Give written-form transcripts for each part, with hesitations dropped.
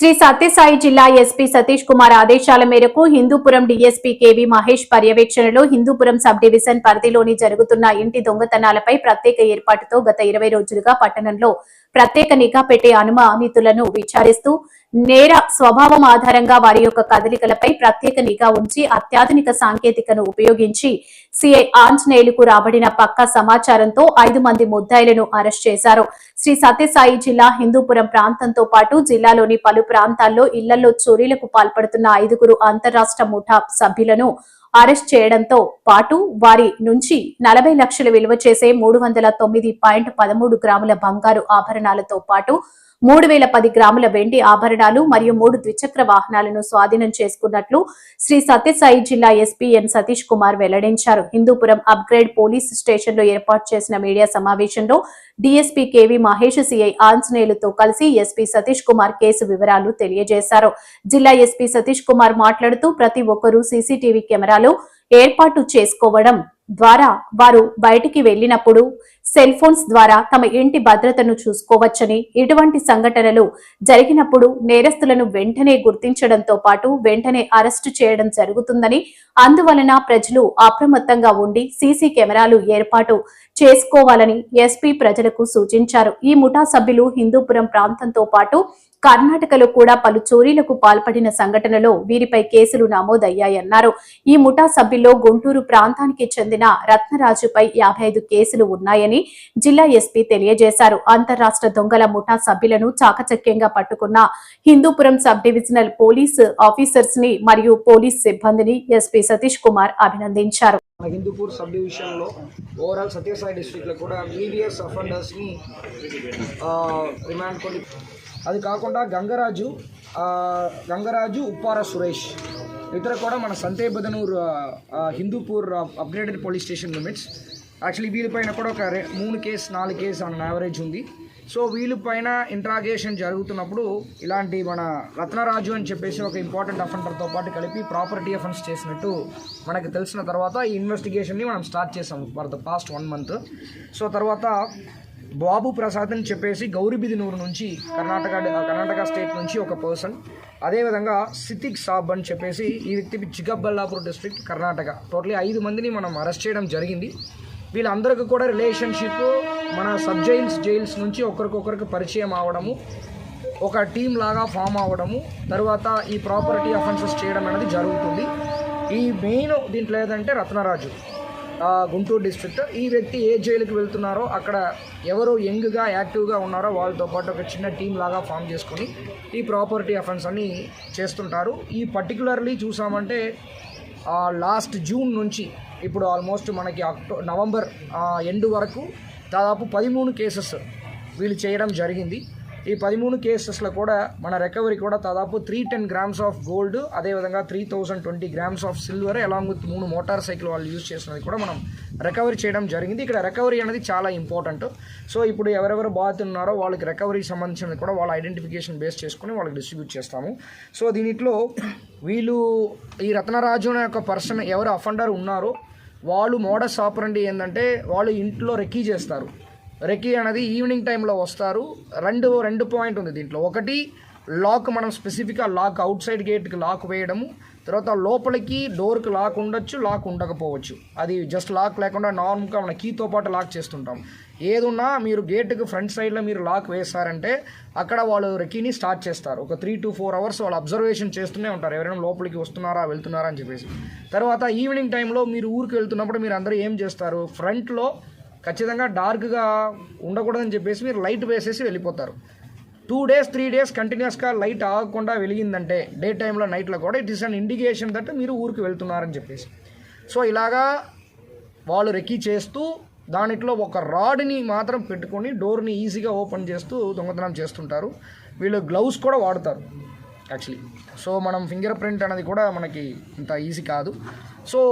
శ్రీ సత్యసాయి జిల్లా ఎస్పీ సతీష్ కుమార్ ఆదేశాల మేరకు హిందూపురం డీఎస్పీ కేవీ మహేష్ పర్యవేక్షణలో హిందూపురం సబ్ డివిజన్ పరిధిలోని జరుగుతున్న ఇంటి దొంగతనాలపై ప్రత్యేక ఏర్పాటుతో గత 20 రోజులుగా పట్టణంలో ప్రత్యేక నిఘా పెట్టే అనుమానితులను విచారిస్తూ నేర స్వభావం ఆధారంగా వారి యొక్క కదలికలపై ప్రత్యేక నిఘా ఉంచి అత్యాధునిక సాంకేతికను ఉపయోగించి సిఐ ఆంజనేయులకు రాబడిన పక్కా సమాచారంతో 5 మంది ముద్దాయిలను అరెస్ట్ చేశారు. శ్రీ సత్యసాయి జిల్లా హిందూపురం ప్రాంతంతో పాటు జిల్లాలోని పలు ప్రాంతాల్లో ఇళ్లలో చోరీలకు పాల్పడుతున్న 5గురు అంతరాష్ట్ర ముఠా సభ్యులను అరెస్ట్ చేయడంతో పాటు వారి నుంచి 40 లక్షలు విలువ చేసే 309.13 గ్రాముల బంగారు ఆభరణాలతో పాటు 3010 గ్రాముల వెండి ఆభరణాలు మరియు 3 ద్విచక్ర వాహనాలను స్వాధీనం చేసుకున్నట్లు శ్రీ సత్యసాయి జిల్లా ఎస్పీ ఎన్ సతీష్ కుమార్ వెల్లడించారు. హిందూపురం అప్గ్రేడ్ పోలీస్ స్టేషన్ లో ఏర్పాటు చేసిన మీడియా సమావేశంలో డీఎస్పీ కేవీ మహేష్ సిఐ ఆంజనేయులతో కలిసి ఎస్పీ సతీష్ కుమార్ కేసు వివరాలు తెలియజేశారు. జిల్లా ఎస్పీ సతీష్ కుమార్ మాట్లాడుతూ ప్రతి ఒక్కరూ సీసీటీవీ కెమెరాలు ఏర్పాటు చేసుకోవడం ద్వారా వారు బయటికి వెళ్లినప్పుడు సెల్ ఫోన్స్ ద్వారా తమ ఇంటి భద్రతను చూసుకోవచ్చని, ఇటువంటి సంఘటనలు జరిగినప్పుడు నేరస్తులను వెంటనే గుర్తించడంతో పాటు వెంటనే అరెస్టు చేయడం జరుగుతుందని, అందువలన ప్రజలు అప్రమత్తంగా ఉండి సీసీ కెమెరాలు ఏర్పాటు చేసుకోవాలని ఎస్పీ ప్రజలకు సూచించారు. ఈ ముఠా సభ్యులు హిందూపురం ప్రాంతంతో పాటు కర్ణాటకలో కూడా పలు చోరీలకు పాల్పడిన సంఘటనలో వీరిపై కేసులు నమోదయ్యాయన్నారు. ఈ ముఠా సభ్యుల్లో గుంటూరు ప్రాంతానికి చెందిన రత్నరాజుపై 55 కేసులు ఉన్నాయని జిల్లా ఎస్పీ తెలియజేశారు. అంతరాష్ట్ర దొంగల ముఠా సభ్యులను చాకచక్యంగా పట్టుకున్న Hindupuram sub divisional police officers ని మరియు పోలీస్ సిబ్బందిని ఎస్పీ సతీష్ కుమార్ అభినందించారు. హిందూపూర్ సబ్ డివిజన్లో ఓవరాల్ సత్యసాయి డిస్ట్రిక్ట్లో కూడా మీడియస్ అఫెండర్స్ని రిమాండ్ కొని, అది కాకుండా గంగరాజు ఉప్పార సురేష్ ఇతర కూడా మన Santebidanur Hindupur upgraded police station limits. Actually వీళ్ళపైన కూడా ఒక 3 కేసు 4 కేసు ఆన్ యావరేజ్ ఉంది. సో వీళ్ళపైన ఇంట్రాగేషన్ జరుగుతున్నప్పుడు ఇలాంటి మన రత్నరాజు అని చెప్పేసి ఒక ఇంపార్టెంట్ అఫెండర్తో పాటు కలిపి ప్రాపర్టీ అఫెన్స్ చేసినట్టు మనకు తెలిసిన తర్వాత ఈ ఇన్వెస్టిగేషన్ని మనం స్టార్ట్ చేసాం for the past 1 month. So తర్వాత బాబు ప్రసాద్ అని చెప్పేసి గౌరిబిదినూరు నుంచి కర్ణాటక స్టేట్ నుంచి ఒక పర్సన్, అదేవిధంగా సితిక్ సాబ్ అని చెప్పేసి ఈ వ్యక్తి చిక్కబల్లాపూర్ డిస్ట్రిక్ట్ కర్ణాటక. టోటలీ 5 మందిని మనం అరెస్ట్ చేయడం జరిగింది. వీళ్ళందరికీ కూడా రిలేషన్షిప్ మన సబ్ జైల్స్ నుంచి ఒకరికొకరికి పరిచయం అవడము, ఒక టీం లాగా ఫామ్ అవ్వడము, తర్వాత ఈ ప్రాపర్టీ అఫెన్సెస్ చేయడం అనేది జరుగుతుంది. ఈ మెయిన్ దీంట్లో ఏదంటే రత్నరాజు గుంటూరు డిస్ట్రిక్ట్. ఈ వ్యక్తి ఏ జైలుకి వెళ్తున్నారో అక్కడ ఎవరు యంగ్గా యాక్టివ్గా ఉన్నారో వాళ్ళతో పాటు ఒక చిన్న టీం లాగా ఫామ్ చేసుకొని ఈ ప్రాపర్టీ అఫెన్స్ అని చేస్తుంటారు. ఈ పర్టికులర్లీ చూసామంటే లాస్ట్ జూన్ నుంచి ఇప్పుడు ఆల్మోస్ట్ మనకి నవంబర్ ఎండ్ వరకు దాదాపు 13 కేసెస్ వీళ్ళు చేయడం జరిగింది. ఈ 13 కేసెస్లో కూడా మన రికవరీ కూడా దాదాపు 310 గ్రామ్స్ ఆఫ్ గోల్డ్, అదేవిధంగా 3020 grams of silver along with 3 motor cycle వాళ్ళు యూజ్ చేసినది కూడా మనం రికవరీ చేయడం జరిగింది. ఇక్కడ రికవరీ అనేది చాలా ఇంపార్టెంట్. సో ఇప్పుడు ఎవరెవరు బాధితున్నారో వాళ్ళకి రికవరీకి సంబంధించినది కూడా వాళ్ళ ఐడెంటిఫికేషన్ బేస్ చేసుకుని వాళ్ళకి డిస్ట్రిబ్యూట్ చేస్తాము. సో దీనిట్లో వీళ్ళు ఈ రత్నరాజు అనే ఒక పర్సన్ ఎవరు అఫెండర్ ఉన్నారో వాళ్ళు మోడస్ ఆపరండి ఏంటంటే వాళ్ళు ఇంట్లో రెక్కీ చేస్తారు. రెక్కీ అనేది ఈవినింగ్ టైంలో వస్తారు. రెండు పాయింట్ ఉంది దీంట్లో. ఒకటి లాక్, మనం స్పెసిఫిక్గా లాక్ అవుట్ సైడ్ గేట్కి లాక్ వేయడము, తర్వాత లోపలికి డోర్కి లాక్ ఉండొచ్చు, లాక్ ఉండకపోవచ్చు. అది జస్ట్ లాక్ లేకుండా నార్మల్గా మన కీతో పాటు లాక్ చేస్తుంటాం. ఏదున్నా మీరు గేట్కి ఫ్రంట్ సైడ్లో మీరు లాక్ వేస్తారంటే అక్కడ వాళ్ళు రెక్కీని స్టార్ట్ చేస్తారు. ఒక 3 to 4 అవర్స్ వాళ్ళు అబ్జర్వేషన్ చేస్తూనే ఉంటారు, ఎవరైనా లోపలికి వస్తున్నారా వెళ్తున్నారా అని చెప్పేసి. తర్వాత ఈవినింగ్ టైంలో మీరు ఊరికి వెళ్తున్నప్పుడు మీరు అందరూ ఏం చేస్తారు, ఫ్రంట్లో ఖచ్చితంగా డార్క్గా ఉండకూడదని చెప్పేసి మీరు లైట్ వేసేసి వెళ్ళిపోతారు. 2 days 3 days కంటిన్యూస్గా లైట్ ఆగకుండా వెలిగిందంటే డే టైంలో నైట్లో కూడా it is an indication that మీరు ఊరికి వెళ్తున్నారని చెప్పేసి. సో ఇలాగా వాళ్ళు రెక్కీ చేస్తూ దానిట్లో ఒక రాడ్ని మాత్రం పెట్టుకొని డోర్ని ఈజీగా ఓపెన్ చేస్తూ దొంగతనం చేస్తుంటారు. వీళ్ళు గ్లౌస్ కూడా వాడతారు యాక్చువల్లీ. సో మనం ఫింగర్ ప్రింట్ అనేది కూడా మనకి ఇంత ఈజీ కాదు. సో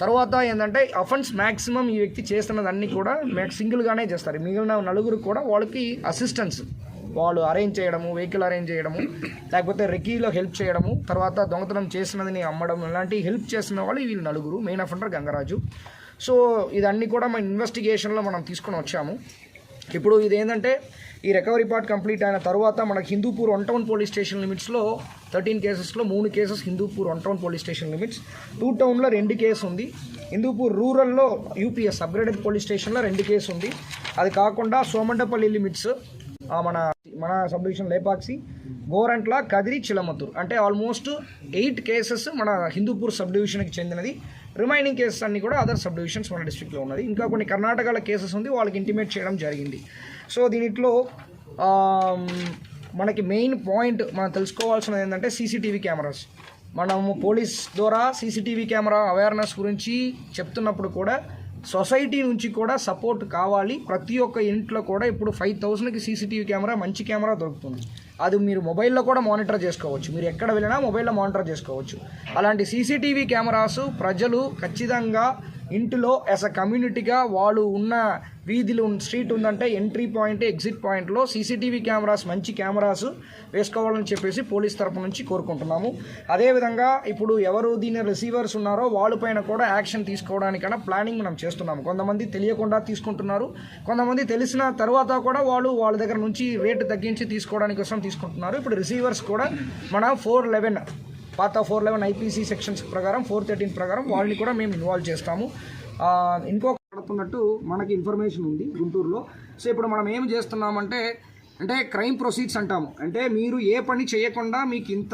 తర్వాత ఏంటంటే అఫెన్స్ మ్యాక్సిమం ఈ వ్యక్తి చేస్తున్నదన్నీ కూడా సింగిల్గానే చేస్తారు. మిగిలిన 9 కూడా వాళ్ళకి అసిస్టెన్స్, వాళ్ళు అరేంజ్ చేయడము, వెహికల్ అరేంజ్ చేయడము, లేకపోతే రెక్కీలో హెల్ప్ చేయడము, తర్వాత దొంగతనం చేసినదని అమ్మడం, ఇలాంటి హెల్ప్ చేసిన వాళ్ళు వీళ్ళు 9. Main offender Gangaraju. సో ఇదన్నీ కూడా మన ఇన్వెస్టిగేషన్లో మనం తీసుకొని వచ్చాము. ఇప్పుడు ఇది ఏంటంటే ఈ రికవరీ పార్ట్ కంప్లీట్ అయిన తర్వాత మనకి హిందూపూర్ 1 టౌన్ పోలీస్ స్టేషన్ లిమిట్స్లో 13 కేసెస్లో 3 cases Hindupur 1 town police station limits, 2 టౌన్లో 2 కేసు ఉంది, హిందూపూర్ రూరల్లో యూపీఎస్ అప్గ్రేడెడ్ పోలీస్ స్టేషన్లో 2 కేసు ఉంది. అది కాకుండా సోమండపల్లి లిమిట్స్ మన సబ్ డివిజన్ లేపాక్షి, గోరంట్ల, కదిరి, చిలమతూరు అంటే ఆల్మోస్ట్ 8 కేసెస్ మన హిందూపూర్ సబ్ డివిజన్కి చెందినది. రిమైనింగ్ కేసెస్ అన్నీ కూడా అదర్ సబ్ డివిజన్స్ మన డిస్ట్రిక్ట్లో ఉన్నది. ఇంకా కొన్ని కర్ణాటకలో కేసెస్ ఉంది, వాళ్ళకి ఇంటిమేట్ చేయడం జరిగింది. సో దీంట్లో మనకి మెయిన్ పాయింట్ మనం తెలుసుకోవాల్సినది ఏంటంటే సీసీటీవీ కెమెరాస్. మనము పోలీస్ ద్వారా సీసీటీవీ కెమెరా అవేర్నెస్ గురించి చెప్తున్నప్పుడు కూడా సొసైటీ నుంచి కూడా సపోర్ట్ కావాలి. ప్రతి ఒక్క ఇంట్లో కూడా ఇప్పుడు 5,000కి సీసీటీవీ కెమెరా, మంచి కెమెరా దొరుకుతుంది. అది మీరు మొబైల్లో కూడా మానిటర్ చేసుకోవచ్చు, మీరు ఎక్కడ వెళ్ళినా మొబైల్లో మానిటర్ చేసుకోవచ్చు. అలాంటి సీసీటీవీ కెమెరాస్ ప్రజలు ఖచ్చితంగా ఇంటిలో యాజ్ అ కమ్యూనిటీగా వాళ్ళు ఉన్న వీధిలో స్ట్రీట్ ఉందంటే ఎంట్రీ పాయింట్, ఎగ్జిట్ పాయింట్లో సీసీటీవీ కెమెరాస్, మంచి కెమెరాస్ వేసుకోవాలని చెప్పేసి పోలీస్ తరపు నుంచి కోరుకుంటున్నాము. అదేవిధంగా ఇప్పుడు ఎవరు దీని రిసీవర్స్ ఉన్నారో వాళ్ళపైన కూడా యాక్షన్ తీసుకోవడానికైనా ప్లానింగ్ మనం చేస్తున్నాము. కొంతమంది తెలియకుండా తీసుకుంటున్నారు, కొంతమంది తెలిసిన తర్వాత కూడా వాళ్ళ దగ్గర నుంచి రేటు తగ్గించి తీసుకోవడానికి కోసం తీసుకుంటున్నారు. ఇప్పుడు రిసీవర్స్ కూడా మన 411 పాత 411 ఐపీసీ సెక్షన్స్ ప్రకారం 413 ప్రకారం వాళ్ళని కూడా మేము ఇన్వాల్వ్ చేస్తాము. ఇంకొక పడుతున్నట్టు మనకి ఇన్ఫర్మేషన్ ఉంది గుంటూరులో. సో ఇప్పుడు మనం ఏం చేస్తున్నామంటే క్రైమ్ ప్రొసీడ్స్ అంటాము. అంటే మీరు ఏ పని చేయకుండా మీకు ఇంత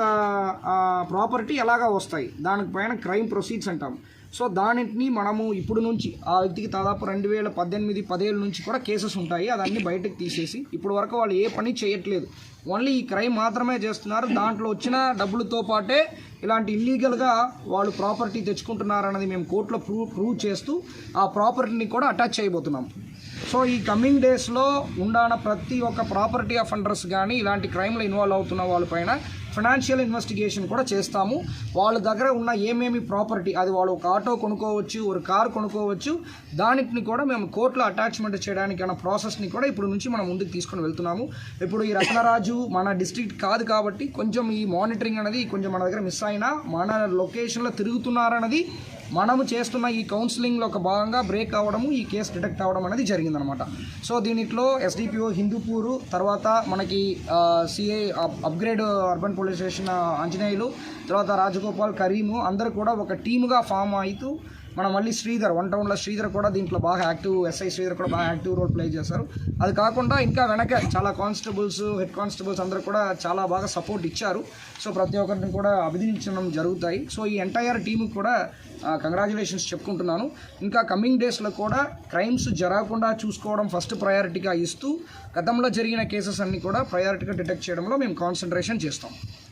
ప్రాపర్టీ ఎలాగా వస్తాయి, దానిపైన క్రైమ్ ప్రొసీడ్స్ అంటాము. సో దానిని మనము ఇప్పుడు నుంచి ఆ వ్యక్తికి దాదాపు 2018-17 నుంచి కూడా కేసెస్ ఉంటాయి. అదన్నీ బయటకు తీసేసి ఇప్పుడు వరకు వాళ్ళు ఏ పని చేయట్లేదు, ఓన్లీ ఈ క్రైమ్ మాత్రమే చేస్తున్నారు. దాంట్లో వచ్చిన డబ్బులతో పాటే ఇలాంటి ఇల్లీగల్గా వాళ్ళు ప్రాపర్టీ తెచ్చుకుంటున్నారన్నది మేము కోర్టులో ప్రూవ్ చేస్తూ ఆ ప్రాపర్టీని కూడా అటాచ్ చేయబోతున్నాం. సో ఈ కమింగ్ డేస్లో ఉండాన ప్రతి ఒక్క ప్రాపర్టీ అఫెండర్స్ కానీ ఇలాంటి క్రైమ్లో ఇన్వాల్వ్ అవుతున్న వాళ్ళపైన ఫైనాన్షియల్ ఇన్వెస్టిగేషన్ కూడా చేస్తాము. వాళ్ళ దగ్గర ఉన్న ఏమేమి ప్రాపర్టీ, అది వాళ్ళు ఒక ఆటో కొనుక్కోవచ్చు, ఒక కారు కొనుక్కోవచ్చు, దానిని కూడా మేము కోర్టులో అటాచ్మెంట్ చేయడానికి అన్న ప్రాసెస్ని కూడా ఇప్పుడు నుంచి మనం ముందుకు తీసుకొని వెళ్తున్నాము. ఇప్పుడు ఈ రత్నరాజు మన డిస్ట్రిక్ట్ కాదు కాబట్టి కొంచెం ఈ మానిటరింగ్ అనేది కొంచెం మన దగ్గర మిస్ అయినా, మన లొకేషన్లో తిరుగుతున్నారన్నది మనము చేస్తున్న ఈ కౌన్సిలింగ్లో ఒక భాగంగా బ్రేక్ అవ్వడము, ఈ కేసు డిటెక్ట్ అవ్వడం అనేది జరిగిందనమాట. సో దీనిలో ఎస్డిపిఓ హిందూపూరు, తర్వాత మనకి CI upgrade urban police station Anjaneyulu, తర్వాత రాజగోపాల్, కరీము అందరూ కూడా ఒక టీముగా ఫామ్ అవుతూ మనం మళ్ళీ శ్రీధర్ 1 టౌన్లో శ్రీధర్ కూడా దీంట్లో బాగా యాక్టివ్, ఎస్ఐ శ్రీధర్ కూడా బాగా యాక్టివ్ రోల్ ప్లే చేశారు. అది కాకుండా ఇంకా వెనక చాలా కానిస్టేబుల్స్, హెడ్ కానిస్టేబుల్స్ అందరూ కూడా చాలా బాగా సపోర్ట్ ఇచ్చారు. సో ప్రతి ఒక్కరిని కూడా అభినందించడం జరుగుతాయి. సో ఈ ఎంటైర్ టీంకి కూడా కంగ్రాచులేషన్స్ చెప్పుకుంటున్నాను. ఇంకా కమింగ్ డేస్లో కూడా క్రైమ్స్ జరగకుండా చూసుకోవడం ఫస్ట్ ప్రయారిటీగా ఇస్తూ గతంలో జరిగిన కేసెస్ అన్నీ కూడా ప్రయారిటీగా డిటెక్ట్ చేయడంలో మేము కాన్సన్ట్రేషన్ చేస్తాం.